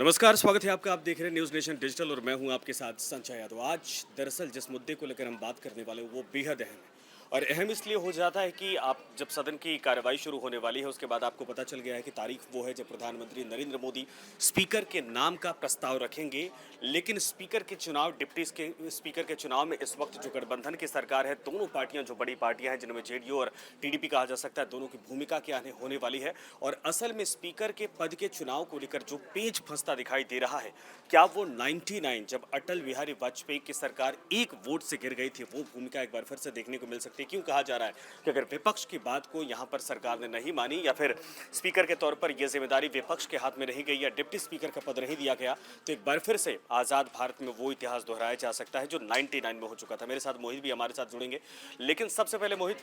नमस्कार, स्वागत है आपका। आप देख रहे हैं न्यूज़ नेशन डिजिटल और मैं हूं आपके साथ संजय यादव। आज दरअसल जिस मुद्दे को लेकर हम बात करने वाले हैं वो बेहद अहम है और अहम इसलिए हो जाता है कि आप जब सदन की कार्रवाई शुरू होने वाली है उसके बाद आपको पता चल गया है कि तारीख वो है जब प्रधानमंत्री नरेंद्र मोदी स्पीकर के नाम का प्रस्ताव रखेंगे। लेकिन स्पीकर के चुनाव, डिप्टी स्पीकर के चुनाव में इस वक्त जो गठबंधन की सरकार है, दोनों पार्टियां जो बड़ी पार्टियां हैं जिनमें जेडीयू और टीडीपी कहा जा सकता है, दोनों की भूमिका क्या होने वाली है और असल में स्पीकर के पद के चुनाव को लेकर जो पेच फंसता दिखाई दे रहा है, क्या वो 99 जब अटल बिहारी वाजपेयी की सरकार एक वोट से गिर गई थी, वो भूमिका एक बार फिर से देखने को मिल सकती है। क्यों कहा जा रहा है कि अगर विपक्ष की बात को यहां पर सरकार ने नहीं मानी या फिर स्पीकर के तौर पर यह जिम्मेदारी विपक्ष के हाथ में नहीं गई या डिप्टी स्पीकर का पद नहीं दिया गया, तो एक बार फिर से आजाद भारत में वो इतिहास दोहराया जा सकता है जो 99 में हो चुका था। मेरे साथ मोहित भी हमारे साथ जुड़ेंगे, लेकिन सबसे पहले मोहित,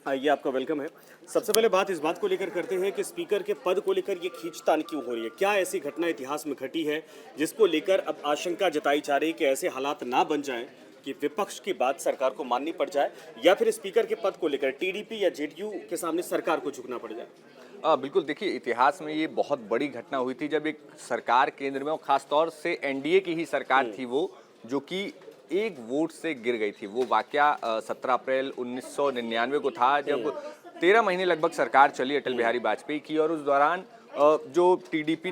आइए, आपका वेलकम है। सबसे पहले बात इस बात को लेकर करते हैं कि स्पीकर के पद को लेकर ये खींचतान क्यों हो रही है। क्या ऐसी घटना इतिहास में घटी है जिसको लेकर अब आशंका जताई जा रही है कि ऐसे हालात ना बन जाएं कि विपक्ष की बात सरकार को माननी पड़ जाए या फिर स्पीकर के पद को लेकर टीडीपी या जेडीयू के सामने सरकार को झुकना पड़ जाए। बिल्कुल, देखिए, इतिहास में ये बहुत बड़ी घटना हुई थी जब एक सरकार केंद्र में, और खासतौर से एनडीए की ही सरकार थी वो, जो कि एक वोट से गिर गई थी। वो वाकया 17 अप्रैल 1999 को था, जब 13 महीने लगभग सरकार चली अटल बिहारी वाजपेयी की, और उस दौरान जो टीडीपी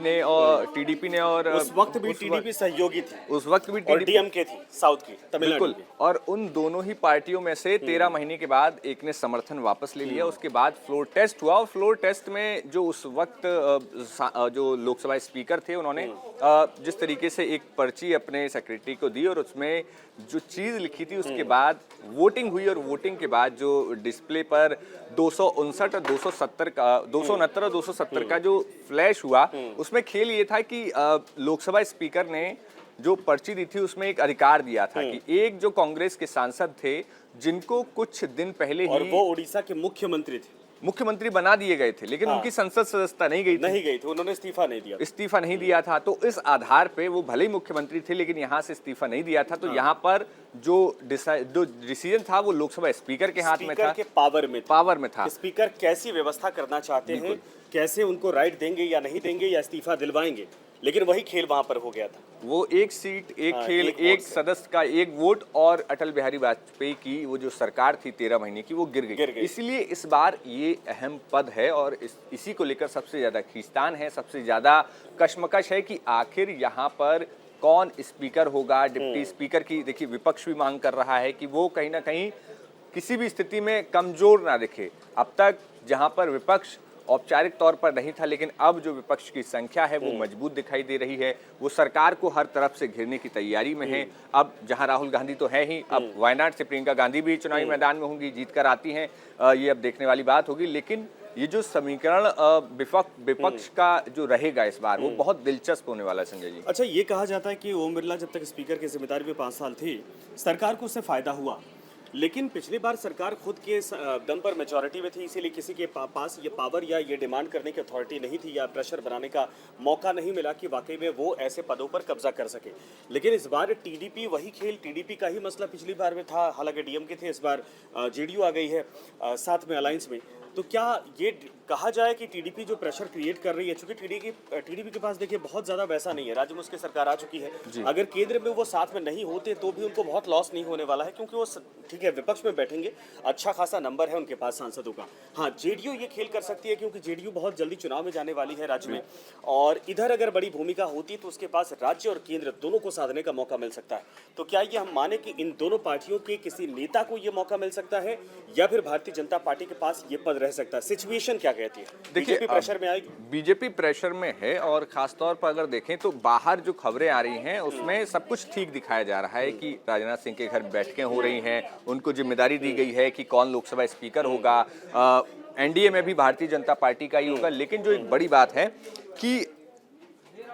ने और उस वक्त भी टीडीपी सहयोगी थी, उस वक्त भी और डीएमके थी, साउथ की, तमिलनाडु बिल्कुल। की। और उन दोनों ही पार्टियों में से 13 महीने के बाद एक ने समर्थन वापस ले लिया। उसके बाद फ्लोर टेस्ट हुआ, और फ्लोर टेस्ट में जो उस वक्त जो लोकसभा स्पीकर थे, उन्होंने जिस तरीके से एक पर्ची अपने सेक्रेटरी को दी और उसमें जो चीज़ लिखी थी, उसके बाद वोटिंग हुई, और वोटिंग के बाद जो डिस्प्ले पर 259 और 270 का 269 और 270 का जो फ्लैश हुआ, उसमें खेल ये था कि लोकसभा स्पीकर ने जो पर्ची दी थी उसमें एक अधिकार दिया था कि एक जो कांग्रेस के सांसद थे, जिनको कुछ दिन पहले और ही वो उड़ीसा के मुख्यमंत्री बना दिए गए थे, लेकिन उनकी संसद सदस्यता नहीं गई थी, उन्होंने इस्तीफा नहीं दिया था। तो इस आधार पे वो भले ही मुख्यमंत्री थे, लेकिन यहाँ से इस्तीफा नहीं दिया था। तो यहाँ पर जो डिसीजन था वो लोकसभा स्पीकर के हाथ में था, के पावर में था। स्पीकर कैसी व्यवस्था करना चाहते हैं, कैसे उनको राइट देंगे या नहीं देंगे या इस्तीफा दिलवाएंगे, लेकिन वही खेल वहां पर हो गया था। वो एक सीट, एक खेल, एक सदस्य का एक वोट, और अटल बिहारी वाजपेयी की वो जो सरकार थी 13 महीने की, वो गिर गई। इसलिए इस बार ये अहम पद है और इसी को लेकर सबसे ज्यादा खींचतान है, सबसे ज्यादा कश्मकश है कि आखिर यहाँ पर कौन स्पीकर होगा। डिप्टी स्पीकर की, देखिए, विपक्ष भी मांग कर रहा है कि वो कहीं ना कहीं किसी भी स्थिति में कमजोर ना दिखे। अब तक जहाँ पर विपक्ष औपचारिक तौर पर नहीं था, लेकिन अब जो विपक्ष की संख्या है वो मजबूत दिखाई दे रही है। वो सरकार को हर तरफ से घेरने की तैयारी में है। अब जहां राहुल गांधी तो है ही, अब वायनाड से प्रियंका गांधी भी चुनावी मैदान में होंगी, जीत कर आती हैं, ये अब देखने वाली बात होगी। लेकिन ये जो समीकरण विपक्ष का जो रहेगा इस बार, वो बहुत दिलचस्प होने वाला है, संजय जी। अच्छा, ये कहा जाता है कि ओम बिरला जब तक स्पीकर की जिम्मेदारी में 5 साल थी, सरकार को उससे फायदा हुआ, लेकिन पिछली बार सरकार खुद के दम पर मेजॉरिटी में थी, इसीलिए किसी के पास ये पावर या ये डिमांड करने की अथॉरिटी नहीं थी या प्रेशर बनाने का मौका नहीं मिला कि वाकई में वो ऐसे पदों पर कब्जा कर सके। लेकिन इस बार टीडीपी वही खेल, टीडीपी का ही मसला पिछली बार में था, हालांकि डीएमके थे, इस बार जेडीयू आ गई है साथ में अलायंस में। तो क्या ये कहा जाए कि टीडीपी जो प्रेशर क्रिएट कर रही है, चूंकि टीडीपी के पास देखिए बहुत ज्यादा वैसा नहीं है, राज्य में उसकी सरकार आ चुकी है, अगर केंद्र में वो साथ में नहीं होते तो भी उनको बहुत लॉस नहीं होने वाला है, क्योंकि वो ठीक है विपक्ष में बैठेंगे, अच्छा खासा नंबर है उनके पास सांसदों का। हाँ, जेडीयू ये खेल कर सकती है क्योंकि जेडीयू बहुत जल्दी चुनाव में जाने वाली है राज्य में, और इधर अगर बड़ी भूमिका होती तो उसके पास राज्य और केंद्र दोनों को साधने का मौका मिल सकता है। तो क्या ये हम माने कि इन दोनों पार्टियों के किसी नेता को ये मौका मिल सकता है या फिर भारतीय जनता पार्टी के पास ये पद रह सकता है? सिचुएशन क्या कहती है? देखिए, प्रेशर में आएगी, बीजेपी प्रेशर में है, और खासतौर पर अगर देखें तो बाहर जो खबरें आ रही हैं उसमें सब कुछ ठीक दिखाया जा रहा है कि राजनाथ सिंह के घर बैठकें हो रही हैं, उनको जिम्मेदारी दी गई है कि कौन लोकसभा स्पीकर होगा। एनडीए में भी भारतीय जनता पार्टी का ही होगा। लेकिन जो एक बड़ी बात है कि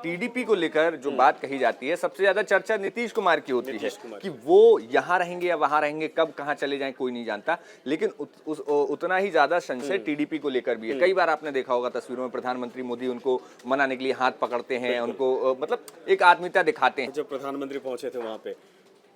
टीडीपी को लेकर जो बात कही जाती है, सबसे ज्यादा चर्चा नीतीश कुमार की होती है कि वो यहाँ रहेंगे या वहां रहेंगे, कब कहाँ चले जाएं कोई नहीं जानता। लेकिन उतना ही ज्यादा संशय टीडीपी को लेकर भी है। कई बार आपने देखा होगा तस्वीरों में प्रधानमंत्री मोदी उनको मनाने के लिए हाथ पकड़ते हैं, उनको मतलब एक आत्मीयता दिखाते हैं। जब प्रधानमंत्री पहुंचे थे वहां पे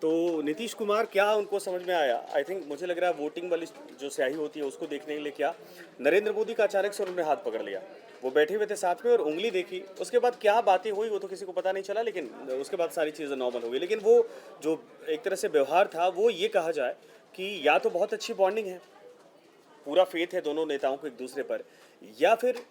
तो नीतीश कुमार क्या उनको समझ में आया? आई थिंक मुझे लग रहा है वोटिंग वाली जो स्याही होती है उसको देखने के लिए क्या नरेंद्र मोदी का अचानक से उन्होंने हाथ पकड़ लिया। वो बैठे हुए थे साथ में और उंगली देखी, उसके बाद क्या बातें हुई वो तो किसी को पता नहीं चला, लेकिन उसके बाद सारी चीज़ें नॉर्मल हो गई। लेकिन वो जो एक तरह से व्यवहार था वो ये कहा जाए कि या तो बहुत अच्छी बॉन्डिंग है, पूरा फेथ है दोनों नेताओं को एक दूसरे पर, या फिर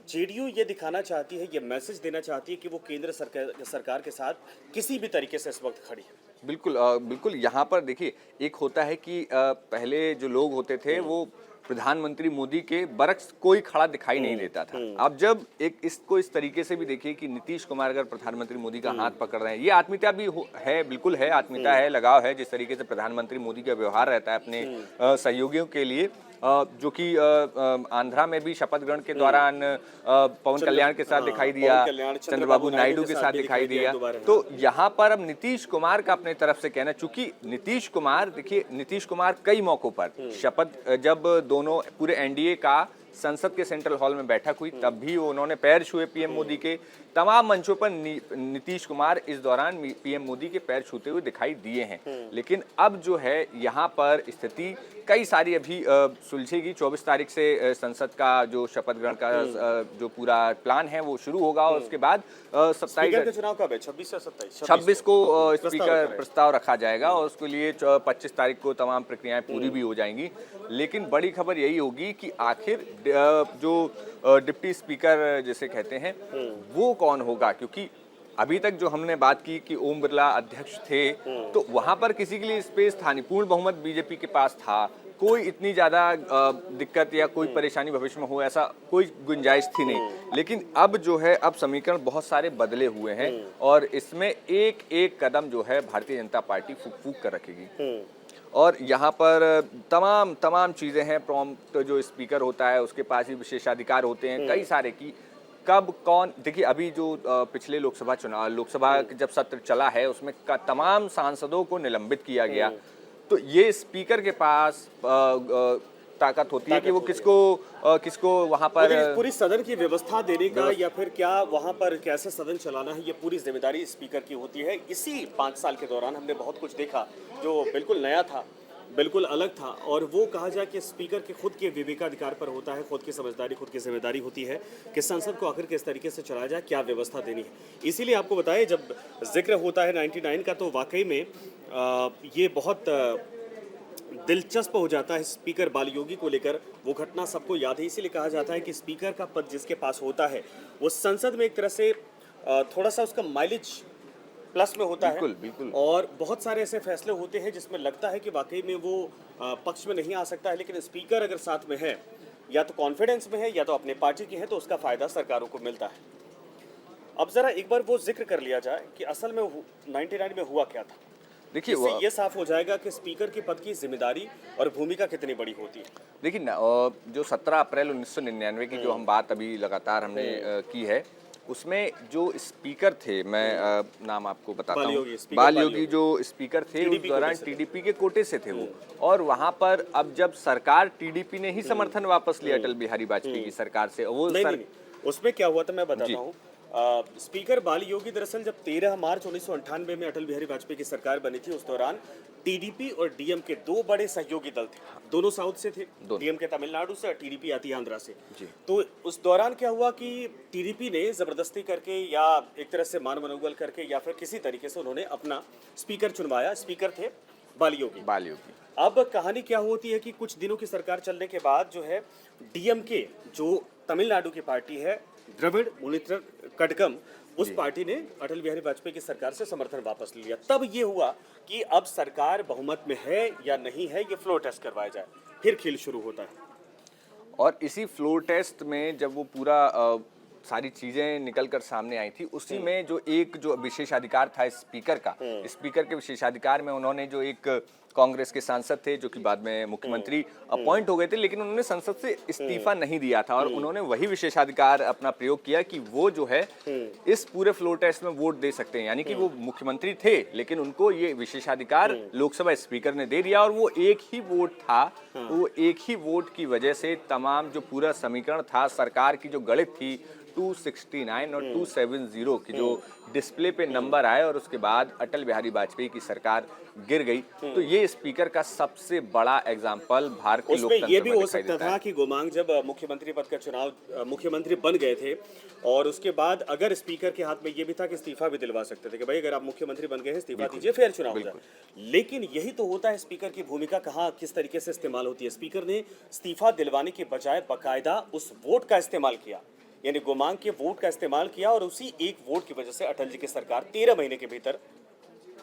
जेडीयू ये दिखाना चाहती है, ये मैसेज देना चाहती है कि वो केंद्र सरकार के साथ किसी भी तरीके से इस वक्त खड़ी है। बिल्कुल बिल्कुल यहाँ पर देखिए, एक होता है कि पहले जो लोग होते थे वो प्रधानमंत्री मोदी के बरक्स कोई खड़ा दिखाई नहीं देता था। अब जब एक इसको इस तरीके से भी देखिए कि नीतीश कुमार अगर प्रधानमंत्री मोदी का हाथ पकड़ रहे हैं, ये आत्मीयता भी है, बिल्कुल है, आत्मीयता है, लगाव है। जिस तरीके से प्रधानमंत्री मोदी का व्यवहार रहता है अपने सहयोगियों के लिए, जो कि आंध्रा में भी शपथ ग्रहण के दौरान पवन कल्याण के साथ दिखाई दिया, चंद्रबाबू नायडू के साथ दिखाई दिया। तो यहाँ पर अब नीतीश कुमार का अपने तरफ से कहना, चूंकि नीतीश कुमार देखिए, नीतीश कुमार कई मौकों पर शपथ, जब दोनों पूरे एनडीए का संसद के सेंट्रल हॉल में बैठक हुई तब भी उन्होंने पैर छुए पीएम मोदी के। तमाम मंचों पर नीतीश कुमार इस दौरान पीएम मोदी के पैर छूते हुए दिखाई दिए हैं। लेकिन अब जो है यहाँ पर स्थिति कई सारी अभी सुलझेगी। 24 तारीख से संसद का जो शपथ ग्रहण का जो पूरा प्लान है वो शुरू होगा और उसके बाद 27 चुनाव कब है? 26 या 27? 26 को स्पीकर प्रस्ताव रखा जाएगा और उसके लिए 25 तारीख को तमाम प्रक्रियाएं पूरी भी हो जाएंगी। लेकिन बड़ी खबर यही होगी कि आखिर जो डिप्टी स्पीकर जिसे कहते हैं वो कौन होगा, क्योंकि अभी तक जो हमने बात की कि ओम बिरला अध्यक्ष थे, तो वहां पर किसी के लिए स्पेस था नहीं, पूर्ण बहुमत बीजेपी के पास था, कोई इतनी ज्यादा दिक्कत या कोई परेशानी भविष्य में हो ऐसा कोई गुंजाइश थी नहीं। लेकिन अब जो है, अब समीकरण बहुत सारे बदले हुए हैं और इसमें एक एक कदम जो है भारतीय जनता पार्टी फूक फूक कर रखेगी। और यहाँ पर तमाम चीज़ें हैं। प्रॉम्प्ट जो स्पीकर होता है उसके पास ही विशेषाधिकार होते हैं कई सारे की, कब कौन, देखिए अभी जो पिछले लोकसभा जब सत्र चला है उसमें तमाम सांसदों को निलंबित किया गया। तो ये स्पीकर के पास ताकत होती है कि वो किसको वहां पर पूरी सदन की व्यवस्था देने का या फिर क्या वहां पर कैसे सदन चलाना है, ये पूरी जिम्मेदारी स्पीकर की होती है। इसी 5 साल के दौरान हमने बहुत कुछ देखा जो बिल्कुल नया था, बिल्कुल अलग था, और वो कहा जाए कि स्पीकर के खुद के विवेकाधिकार पर होता है, खुद की समझदारी, खुद की जिम्मेदारी होती है कि संसद को आखिर किस तरीके से चलाया जाए, क्या व्यवस्था देनी है। इसीलिए आपको बताएं, जब जिक्र होता है 99 का तो वाकई में ये बहुत दिलचस्प हो जाता है स्पीकर बालयोगी को लेकर। वो घटना सबको याद है, इसीलिए कहा जाता है कि स्पीकर का पद जिसके पास होता है वो संसद में एक तरह से थोड़ा सा उसका माइलेज प्लस में होता है। बिल्कुल। और बहुत सारे ऐसे फैसले होते हैं जिसमें लगता है कि वाकई में वो पक्ष में नहीं आ सकता है, लेकिन स्पीकर अगर साथ में है, या तो कॉन्फिडेंस में है या तो अपने पार्टी की है, तो उसका फायदा सरकारों को मिलता है। अब जरा एक बार वो जिक्र कर लिया जाए कि असल में 99 में हुआ क्या था। देखिए ये साफ हो जाएगा कि स्पीकर के पद की जिम्मेदारी और भूमिका कितनी बड़ी होती है। देखिए ना, जो 17 अप्रैल 1999 की जो हम बात अभी लगातार हमने की है, उसमें जो स्पीकर थे, मैं नाम आपको बताता हूँ, बाल योगी जो स्पीकर थे उस दौरान टीडीपी के कोटे से थे वो। और वहाँ पर अब जब सरकार, टीडीपी ने ही समर्थन वापस लिया अटल बिहारी वाजपेयी की सरकार से, वो नहीं, उसमें क्या हुआ था मैं बताता हूँ। स्पीकर बाल योगी दरअसल जब 13 मार्च 1998 में अटल बिहारी वाजपेयी की सरकार बनी थी, उस दौरान टीडीपी और डीएम के दो बड़े सहयोगी दल थे, दोनों साउथ से थे, डीएम के तमिलनाडु से और टीडीपी आती आंध्रा से। तो उस दौरान क्या हुआ कि टीडीपी ने जबरदस्ती करके या एक तरह से मान मनोबल करके या फिर किसी तरीके से उन्होंने अपना स्पीकर चुनवाया। स्पीकर थे बाल योगी। अब कहानी क्या होती है कि कुछ दिनों की सरकार चलने के बाद जो है डीएमके, जो तमिलनाडु की पार्टी है, द्रविड़ मुनेत्र कड़गम, उस पार्टी ने अटल बिहारी वाजपेयी की सरकार से समर्थन वापस ले लिया। तब ये हुआ कि अब सरकार बहुमत में है या नहीं है, ये फ्लोर टेस्ट करवाया जाए, फिर खेल शुरू होता है। और इसी फ्लोर टेस्ट में जब वो पूरा सारी चीजें निकल कर सामने आई थी, उसी में जो विशेषाधिकार था स्पीकर का, स्पीकर के विशेषाधिकार में उन्होंने जो एक कांग्रेस के सांसद थे जो कि बाद में मुख्यमंत्री अपॉइंट हो गए थे, लेकिन उन्होंने संसद से इस्तीफा नहीं दिया था और उन्होंने वही विशेषाधिकार अपना प्रयोग किया कि वो जो है इस पूरे फ्लोर टेस्ट में वोट दे सकते हैं। यानी कि वो मुख्यमंत्री थे लेकिन उनको ये विशेषाधिकार लोकसभा स्पीकर ने दे दिया और वो एक ही वोट था। वो एक ही वोट की वजह से तमाम जो पूरा समीकरण था, सरकार की जो गणित थी 269 और 270 की जो डिस्प्ले पे नंबर आए और उसके बाद अटल बिहारी वाजपेयी की सरकार गिर गई, तो ये स्पीकर का सबसे बड़ा एग्जाम्पल भारतीय लोकतंत्र ये भी में हो दिखाई सकता देता था है। कि गोमांग जब मुख्यमंत्री पद का चुनाव मुख्यमंत्री बन गए थे और उसके बाद अगर स्पीकर के हाथ में ये भी था कि इस्तीफा भी दिलवा सकते थे कि भाई अगर आप मुख्यमंत्री बन गए हैं इस्तीफा दीजिए फिर चुनाव हो जाए। लेकिन यही तो होता है, स्पीकर की भूमिका कहाँ किस तरीके से इस्तेमाल होती है। स्पीकर ने इस्तीफा दिलवाने के बजाय बाकायदा उस वोट का इस्तेमाल किया, यानी गोमांग के वोट का इस्तेमाल किया और उसी एक वोट की वजह से अटल जी की सरकार 13 महीने के भीतर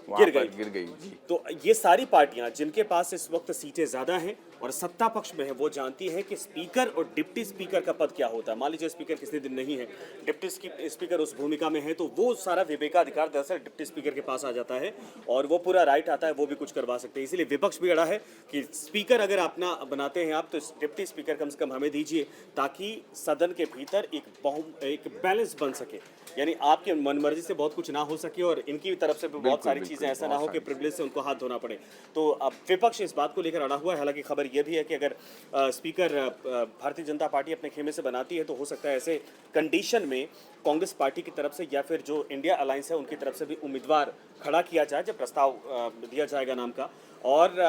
गिर गई जी। तो ये सारी पार्टियां जिनके पास इस वक्त सीटें ज्यादा हैं और सत्ता पक्ष में है, वो जानती है कि स्पीकर और डिप्टी स्पीकर का पद क्या होता है। मान लीजिए स्पीकर किसी दिन नहीं है, डिप्टी स्पीकर उस भूमिका में है, तो वो सारा विवेकाधिकार दरअसल डिप्टी स्पीकर के पास आ जाता है और वो पूरा राइट आता है, वो भी कुछ करवा सकते हैं। इसलिए विपक्ष भी अड़ा है कि स्पीकर अगर अपना बनाते हैं आप तो डिप्टी स्पीकर कम से कम हमें दीजिए, ताकि सदन के भीतर एक बैलेंस बन सके, यानी आपके मनमर्जी से बहुत कुछ ना हो सके और इनकी तरफ से भी बहुत सारी चीजें ऐसा ना हो कि प्रिविलेज से उनको हाथ धोना पड़े। तो अब विपक्ष इस बात को लेकर अड़ा हुआ है। हालांकि खबर यह भी है कि अगर स्पीकर भारतीय जनता पार्टी अपने खेमे से बनाती है तो हो सकता है ऐसे कंडीशन में कांग्रेस पार्टी की तरफ से या फिर जो इंडिया अलायंस है उनकी तरफ से भी उम्मीदवार खड़ा किया जाए, जब प्रस्ताव दिया जाएगा नाम का। और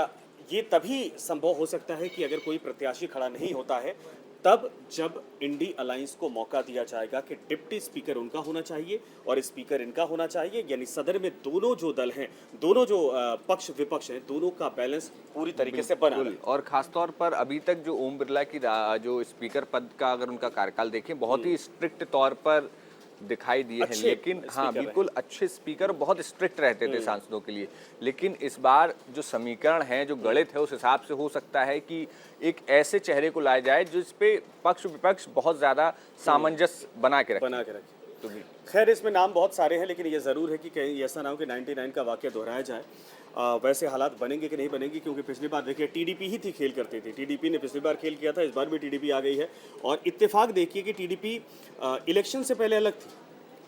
ये तभी संभव हो सकता है कि अगर कोई प्रत्याशी खड़ा नहीं होता है तब जब इंडी अलायंस को मौका दिया जाएगा कि डिप्टी स्पीकर उनका होना चाहिए और स्पीकर इनका होना चाहिए, यानी सदन में दोनों जो दल हैं, दोनों जो पक्ष विपक्ष हैं, दोनों का बैलेंस पूरी तरीके से बना रहे। और खासतौर पर अभी तक जो ओम बिरला की जो स्पीकर पद का अगर उनका कार्यकाल देखें, बहुत ही स्ट्रिक्ट तौर पर दिखाई दिए हैं, लेकिन हाँ बिल्कुल अच्छे स्पीकर, बहुत स्ट्रिक्ट रहते थे सांसदों के लिए। लेकिन इस बार जो समीकरण है, जो गणित है, उस हिसाब से हो सकता है कि एक ऐसे चेहरे को लाया जाए जिस पे पक्ष विपक्ष बहुत ज्यादा सामंजस्य बना के रखे। तो खैर इसमें नाम बहुत सारे हैं, लेकिन ये ज़रूर है कि कहीं ऐसा ना हो कि 99 का वाक़या दोहराया जाए। वैसे हालात बनेंगे कि नहीं बनेंगे, क्योंकि पिछली बार देखिए टीडीपी ही थी खेल करती थी। टीडीपी ने पिछली बार खेल किया था, इस बार भी टीडीपी आ गई है। और इत्तेफाक देखिए कि टीडीपी इलेक्शन से पहले अलग थी,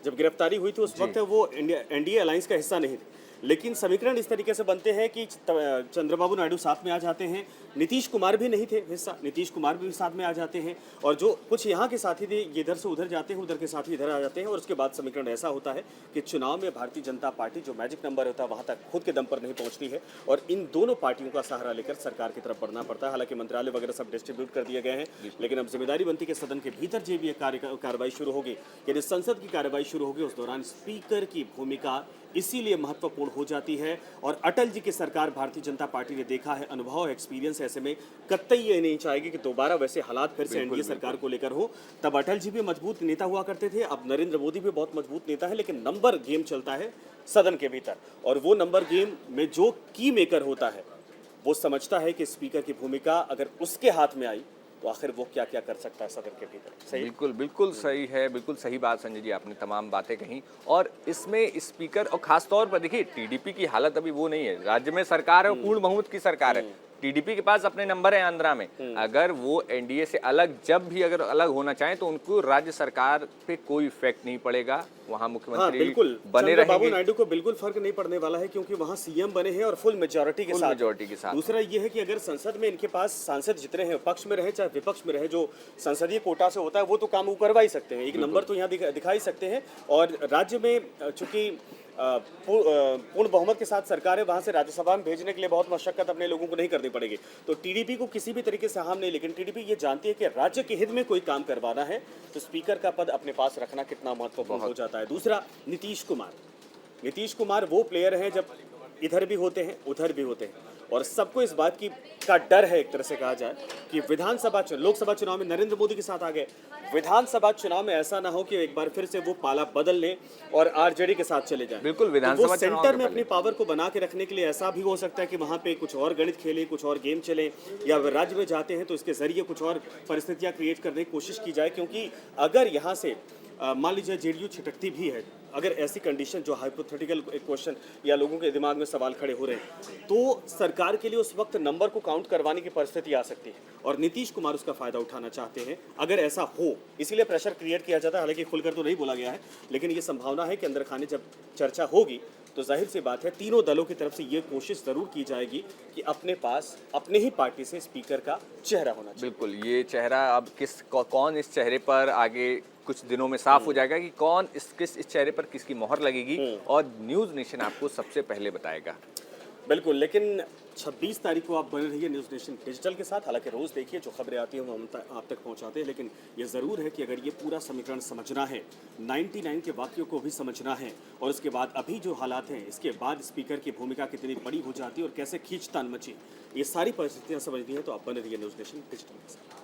जब गिरफ्तारी हुई थी उस वक्त वो एनडीए अलायंस का हिस्सा नहीं थी। लेकिन समीकरण इस तरीके से बनते हैं कि चंद्रबाबू नायडू साथ में आ जाते हैं, नीतीश कुमार भी नहीं थे हिस्सा, नीतीश कुमार भी साथ में आ जाते हैं, और जो कुछ यहाँ के साथी थे ये इधर से उधर जाते हैं, उधर के साथी इधर आ जाते हैं। और उसके बाद समीकरण ऐसा होता है कि चुनाव में भारतीय जनता पार्टी जो मैजिक नंबर होता है वहाँ तक खुद के दम पर नहीं पहुँचती है और इन दोनों पार्टियों का सहारा लेकर सरकार की तरफ बढ़ना पड़ता है। हालांकि मंत्रालय वगैरह सब डिस्ट्रीब्यूट कर दिए गए हैं, लेकिन अब जिम्मेदारी बनती है कि सदन के भीतर जो भी कार्रवाई शुरू होगी, यदि संसद की कार्रवाई शुरू होगी, उस दौरान स्पीकर की भूमिका इसीलिए महत्वपूर्ण हो जाती है। और अटल जी की सरकार भारतीय जनता पार्टी ने देखा है, अनुभव एक्सपीरियंस, ऐसे में कतई ये नहीं चाहेगी कि दोबारा वैसे हालात फिर से एनडीए सरकार को लेकर हो। तब अटल जी भी मजबूत नेता हुआ करते थे, अब नरेंद्र मोदी भी बहुत मजबूत नेता है, लेकिन नंबर गेम चलता है सदन के भीतर, और वो नंबर गेम में जो की मेकर होता है वो समझता है कि स्पीकर की भूमिका अगर उसके हाथ में आई तो आखिर वो क्या क्या कर सकता है सदन के भीतर। सही, बिल्कुल बिल्कुल सही है, बिल्कुल सही बात संजय जी, आपने तमाम बातें कही। और इसमें स्पीकर और खास तौर पर देखिए टीडीपी की हालत अभी वो नहीं है, राज्य में सरकार है, पूर्ण बहुमत की सरकार है, टीडीपी के पास अपने नंबर है आंध्रा में। अगर वो एनडीए से अलग, जब भी अगर अलग होना चाहें तो उनको राज्य सरकार पे कोई इफेक्ट नहीं पड़ेगा, वहाँ मुख्यमंत्री बिल्कुल बने रहेंगे। नायडू को बिल्कुल फर्क नहीं पड़ने वाला है, क्योंकि वहाँ सीएम बने हैं और फुल मेजोरिटी के साथ। दूसरा ये है कि अगर संसद में इनके पास सांसद जितने हैं, पक्ष में रहे चाहे विपक्ष में रहे, जो संसदीय कोटा से होता है वो तो काम करवा ही सकते हैं, एक नंबर तो यहाँ दिखा ही सकते हैं। और राज्य में चूंकि पूर्ण बहुमत के साथ सरकार है, वहां से राज्यसभा में भेजने के लिए बहुत मशक्कत अपने लोगों को नहीं करनी पड़ेगी, तो टीडीपी को किसी भी तरीके से हार्म नहीं। लेकिन टीडीपी ये जानती है कि राज्य के हित में कोई काम करवाना है तो स्पीकर का पद अपने पास रखना कितना महत्वपूर्ण हो जाता है। दूसरा, नीतीश कुमार वो प्लेयर हैं जब इधर भी होते हैं उधर भी होते हैं, और सबको इस बात का डर है एक तरह से कहा जाए कि लोकसभा चुनाव में नरेंद्र मोदी के साथ आ गए, विधानसभा चुनाव में ऐसा ना हो कि एक बार फिर से वो पाला बदल लें और आरजेडी के साथ चले जाएं। बिल्कुल, विधानसभा सेंटर में अपनी पावर को बना के रखने के लिए ऐसा भी हो सकता है कि वहां पे कुछ और गणित खेले, कुछ और गेम चले, या राज्य में जाते हैं तो इसके जरिए कुछ और परिस्थितियां क्रिएट करने की कोशिश की जाए। क्योंकि अगर यहाँ से मान लीजिए जेडीयू छिटकती भी है, अगर ऐसी कंडीशन जो हाइपोथेटिकल क्वेश्चन या लोगों के दिमाग में सवाल खड़े हो रहे हैं, तो सरकार के लिए उस वक्त नंबर को काउंट करवाने की परिस्थिति आ सकती है और नीतीश कुमार उसका फायदा उठाना चाहते हैं अगर ऐसा हो। इसीलिए प्रेशर क्रिएट किया जाता है, हालांकि खुलकर तो नहीं बोला गया है, लेकिन ये संभावना है कि अंदर खाने जब चर्चा होगी तो जाहिर सी बात है तीनों दलों की तरफ से ये कोशिश जरूर की जाएगी कि अपने पास अपने ही पार्टी से स्पीकर का चेहरा होना चाहिए। बिल्कुल, ये चेहरा अब कौन इस चेहरे पर आगे कुछ दिनों में साफ हो जाएगा कि कौन इस चेहरे पर किसकी मोहर लगेगी और न्यूज़ नेशन आपको सबसे पहले बताएगा। बिल्कुल, लेकिन 26 तारीख को आप बने रहिए न्यूज़ नेशन डिजिटल के साथ। हालांकि रोज़ देखिए जो खबरें आती हैं वो हम आप तक पहुंचाते हैं, लेकिन ये ज़रूर है कि अगर ये पूरा समीकरण समझना है, 99 के वाक्यों को भी समझना है और उसके बाद अभी जो हालात हैं इसके बाद स्पीकर की भूमिका कितनी बड़ी हो जाती है और कैसे खींचतान मची, ये सारी परिस्थितियाँ समझनी है तो आप बने रहिए न्यूज़ नेशन डिजिटल के साथ।